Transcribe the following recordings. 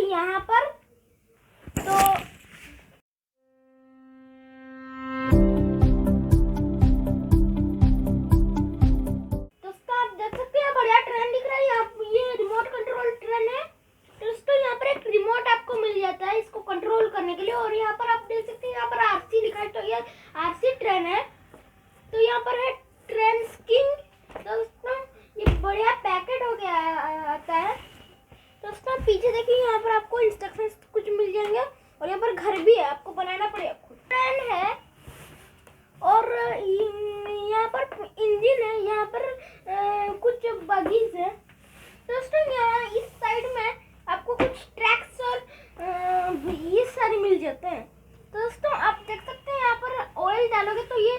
यहाँ पर तो आप देख सकते हैं बढ़िया ट्रेन दिख रहा है। यहाँ ये रिमोट कंट्रोल ट्रेन है। तो दोस्तों यहाँ पर एक रिमोट आपको मिल जाता है इसको कंट्रोल करने के लिए। और यहाँ पर आप देख सकते हैं यहाँ पर आरसी लिखा है, तो ये आरसी ट्रेन है। तो यहाँ पर है ट्रेन स्किंग। तो दोस्तों ये बढ़िया पैकेट हो गया आता है। तो दोस्तों पीछे देखिए यहाँ पर आपको इंस्ट्रक्शंस कुछ मिल जाएंगे। और यहाँ पर घर भी है, आपको बनाना पड़ेगा खुद। ट्रेन है और यहाँ पर इंजन है, यहाँ पर कुछ बगीज है। दोस्तों यहाँ इस साइड में आपको कुछ ट्रैक्स और ये सारे मिल जाते हैं। तो दोस्तों आप देख सकते हैं यहाँ पर ऑयल डालोगे तो ये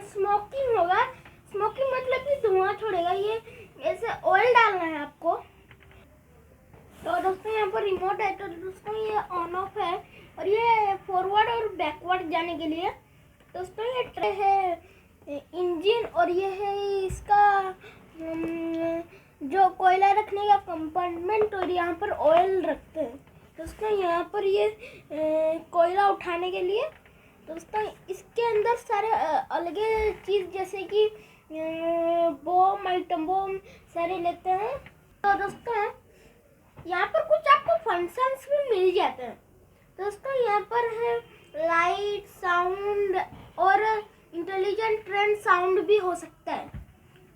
स्मोकिंग होगा। स्मोकिंग मतलब कि धुआं छोड़ेगा। ये ऐसे ऑयल डालना है आपको। तो दोस्तों यहाँ पर रिमोट है। तो दोस्तों ये ऑन ऑफ है और ये फॉरवर्ड और बैकवर्ड जाने के लिए। दोस्तों ये ट्रे है इंजन और ये है इसका जो कोयला रखने का कंपार्टमेंट। और यहाँ पर ऑयल रखते हैं। दोस्तों यहाँ पर ये कोयला उठाने के लिए। दोस्तों इसके अंदर सारे अलग चीज़ जैसे कि बम आइटम बम सारे लेते हैं। तो दोस्तों यहाँ पर कुछ आपको फंक्शंस भी मिल जाते हैं। दोस्तों यहाँ पर है लाइट, साउंड और इंटेलिजेंट ट्रेन साउंड भी हो सकता है।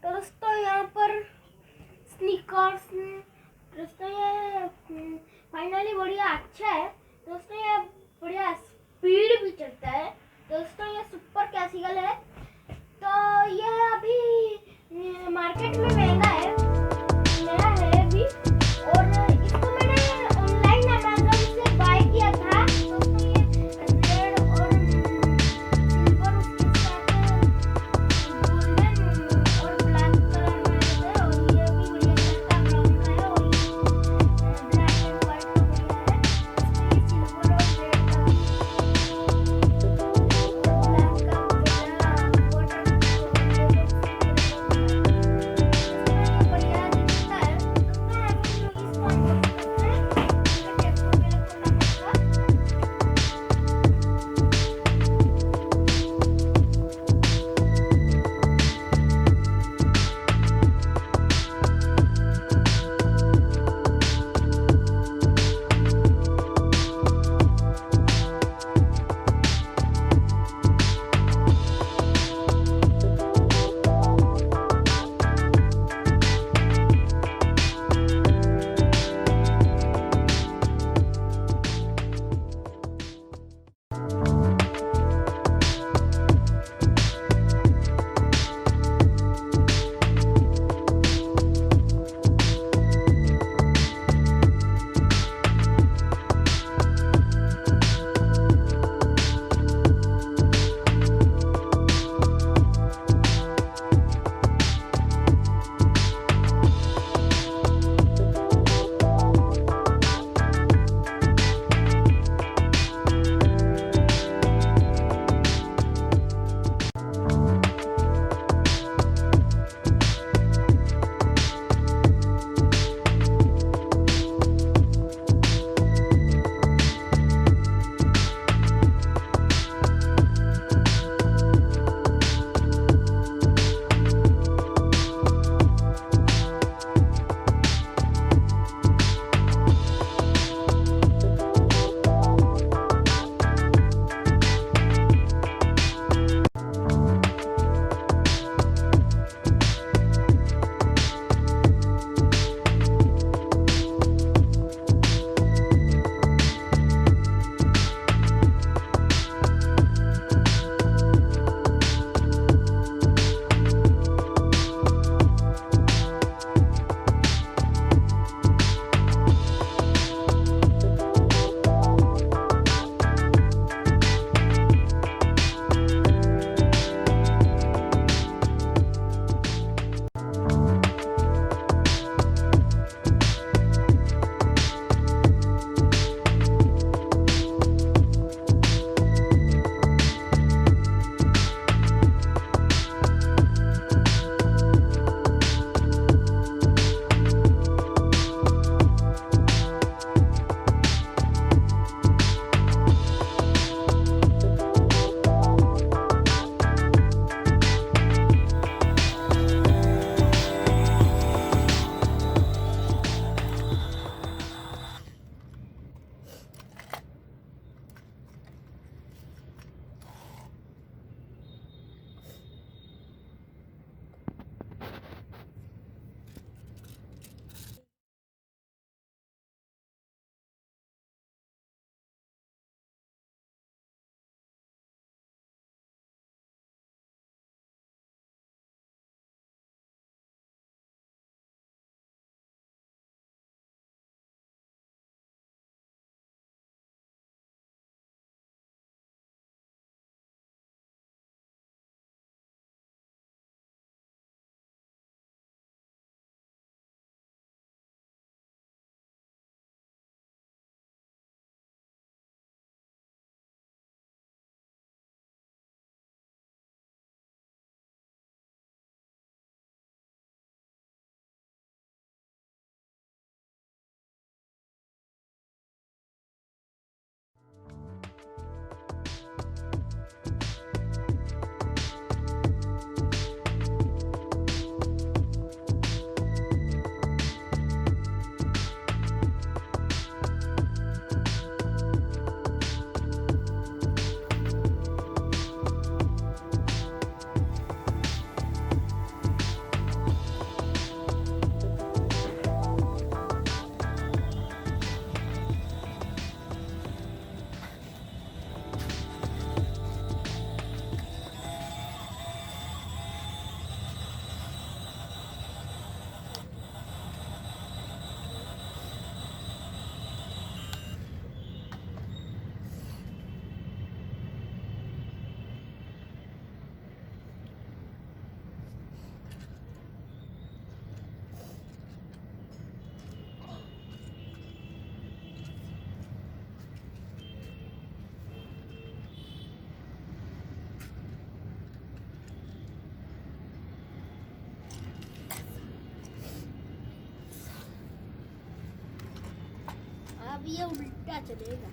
तो दोस्तों यहाँ पर स्नीकर्स। दोस्तों ये फाइनली बढ़िया अच्छा है। दोस्तों ये बढ़िया स्पीड भी चलता है। दोस्तों ये सुपर क्लासिकल है। तो ये अभी मार्केट में महंगा है, नया है अभी। और इसको मैंने ऑनलाइन अमेज़न से बाय किया था। दोस्तों ये रेड और सिल्वर उसके साथ गोल्डन और ब्लैक कलर में है। और ये भी बढ़िया ब्राउन का है और ब्लैक एंड व्हाइट का है। इसमें सिल्वर और रेड का ब्लैक का वाटर अब ये उल्टा चलेगा।